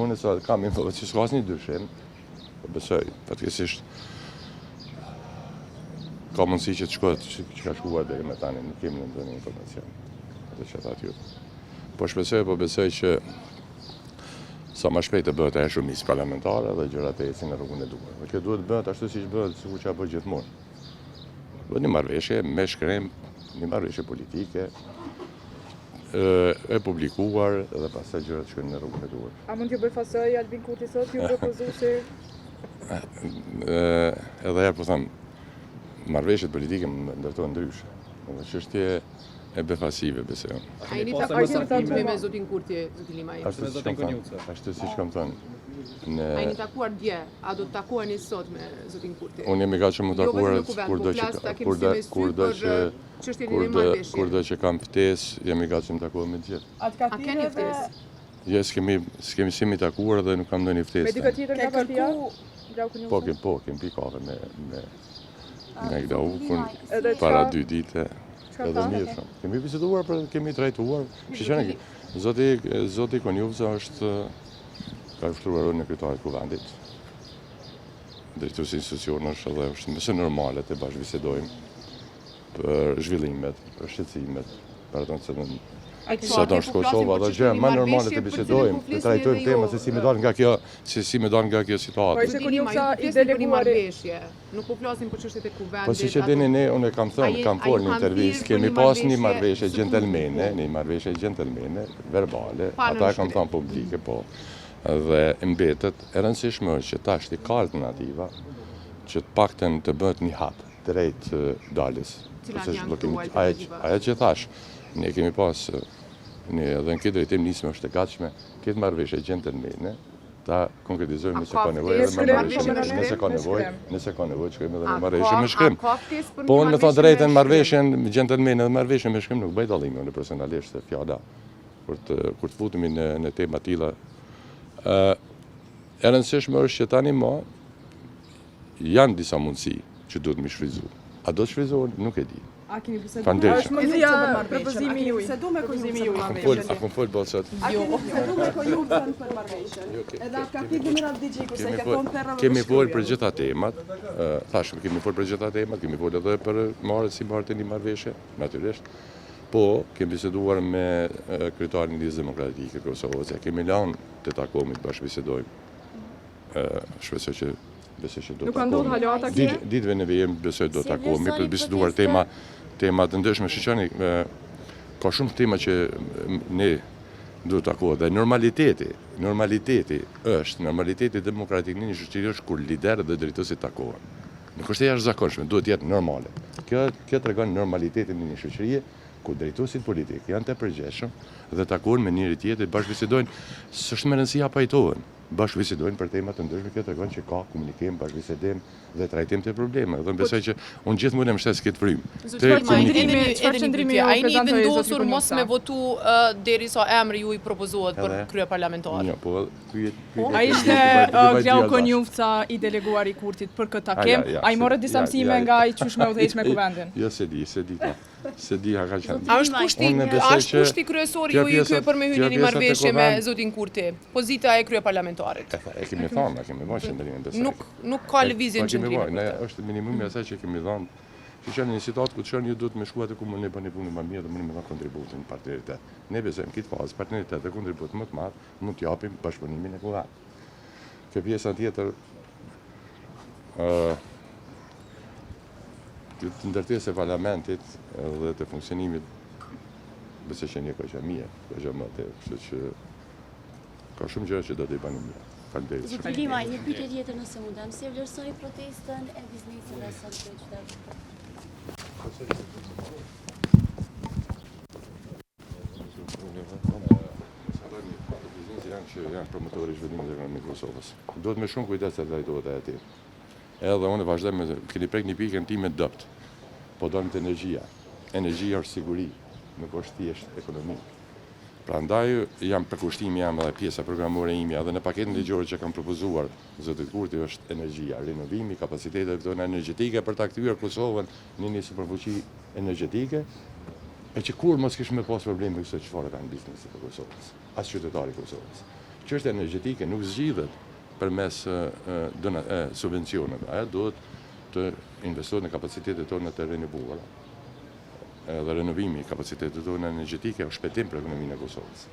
unë sa kam informacion, që s'ka asnjë dyshim, po besoj, fatkeqësisht ka mundësi që të shkohet që ka shkuar deri më tani, nuk kemi ndonjë informacion. Atë që ata aty. Po besoj që sa më shpejt të bëhet ajo shumicë parlamentare dhe gjërat e ecin në rrugën e duhur. Dhe kjo duhet të bëhet ashtu siç bëhet, sikur që bëhet gjithmonë. Bëhet një marrëveshje me shkrem, një marrëveshje politike, e publikuar dhe pastaj gjërat shkojnë në rrugën e duhur. A mund t'ju bëj fasoj Albin Kurti sot, ju propozuesi? Edhe ja po them, marrëveshjet politike më ndërtojnë ndryshe. Dhe çështje e befasive, besoj. A jeni takuar me zotin Kurti, zotin Limaj? Ashtu siç kam thënë. A jeni takuar dje? A do të takuani sot me zotin Kurti? Unë jam i gatshëm të takuar kurdo që kam ftesë, jam i gatshëm të takohem me të gjithë. A keni ftesë? Jo, s'kemi si mi takuar dhe nuk kam ndonjë ftesë. Me dikë tjetër nga partia? Po, kemi pi kafe me Glau para 2 ditë. Edhe mirë shumë. Kemi biseduar, kemi trajtuar. Shqeqeni, zoti Konjuvca ka ushtruar në kryetarit kuvendit. Drejtuesi institucionesh edhe është mëse normale të bashkëbisedojmë për zhvillimet, për shqetësimet, për ato që sa do është Kosova, dhe gjë më normale të bisedojmë, të trajtojmë tema se si më dal nga kjo situatë. Po ishte Konjuvca i deleguari. Nuk po flasim për çështjet e kuvendit. Po siç e dini ne, unë kam thënë, kam folur në intervistë, kemi pas një marrëveshje gjentelmene, verbale, ata kam thënë publike, po. Dhe mbetet e rëndësishme është që tash ka alternativa që të paktën të bëhet një hap drejt daljes. Ajo që thash, ne kemi pas edhe në këtë drejtim nismë është e gatshme këtë marrëveshje gjentelmene ta konkretizojmë nëse ka nevojë edhe me marrëveshje, nëse ka nevojë të shkojmë edhe me marrëveshje me shkrim. Po unë me thënë drejtën marrëveshjen gjentelmene dhe marrëveshje me shkrim nuk bëj dallime unë personalisht se fjala kur të futemi në tema të tilla. E rëndësishme është që tani më janë disa mundësi që duhet mi shfryzu. A do të shfryzohen? Nuk e di. A keni biseduar? Është mundësia propozimi juaj. Bisedu me Konjuvcën për marrëveshjen. A kum fol bocët? A keni bisedu me Konjuvcën për marrëveshjen? Edhe ka pi general Digjiku se ka thonë terra. Kemi folur për gjitha temat. Thash, kemi folur për gjitha temat, kemi folur edhe për marrjet e një marrëveshje, natyrisht. Po, kemi biseduar me kryetarin e Lidhjes Demokratike Kosovës, kemi lënë të takohemi të bashkëbisedojmë. Shpresoj që do të takohemi. Ditëve në vijim besoj do të takohemi për të biseduar tema të ndryshme. Shqeqeni, ka shumë tema që ne duhet të takohet. Dhe normaliteti demokratik në një shoqëri është kur liderët dhe drejtuesit takohen. Nuk është e jashtëzakonshme, duhet të jetë normale. Kjo tregon normalitetin në një shoqëri ku drejtuesit politik janë të përgjithshëm dhe takohen me njëri tjetrin, bashkëbisedojnë, s'është me rëndësi pajtohen. Bashkëbisedojnë për tema të ndryshme, kjo tregon që ka komunikim, bashkëbisedim dhe trajtim të problemeve. Dhe besoj që unë gjithmonë e mbështes këtë frymë. Çfarë qëndrimi a jeni i vendosur mos me votu derisa emri ju i propozohet për kryeparlamentar? Jo, po a ishte Glau Konjuvca i deleguari i Kurtit për këtë takim? Ai morë disa mësime nga ai çush me udhëheq me kuvendin? Jo, se di ha ka qenë. A është pushti kryesor ju për me hyrjen në marrëveshje me zotin Kurti? Pozita e kryeparlamentarit. E kemi thënë, kemi bërë qendrimin besoj. Nuk ka lëvizje në qendrim. Ne është minimumi asaj që kemi dhënë. Që janë një situatë ku ju duhet me shkuat e ku ne bëni punën më mirë dhe mundi me dhënë kontributin në partneritet. Ne besojmë këtë fazë partneritet dhe kontribut më të madh mund të japim bashkëpunimin e kuvendit. Kjo pjesa tjetër të ndërtesë e parlamentit dhe të funksionimit besoj që një kohë mirë, kohë më të, kështu që ka shumë gjëra që do të bëni mirë. Faleminderit. Zoti Limaj, një pyetje tjetër nëse mundem, si e vlerësoni protestën e biznesit në sot të qytetit? Janë promotori i zhvillimit ekonomik të Kosovës. Duhet me shumë kujdes të trajtohet aty. Edhe unë vazhdoj keni prek një pikën time dopt. Po donë të energjia. Energjia është siguri, nuk është thjesht ekonomi. Prandaj jam përkushtimi jam edhe pjesa programore ime edhe në paketën ligjore që kam propozuar zotit Kurti është energjia, renovimi, kapacitetet tona energjetike për ta kthyer Kosovën në një superfuqi energjetike, e që kur mos kishme pas probleme me këto çfarë kanë biznesit të Kosovës, as qytetari i Kosovës. çështja energjetike nuk zgjidhet përmes subvencioneve. Ajo duhet të investohet në kapacitetet tona të renovuara. Dhe renovimi i kapacitetet tona energjetike është shpëtim për ekonominë e Kosovës.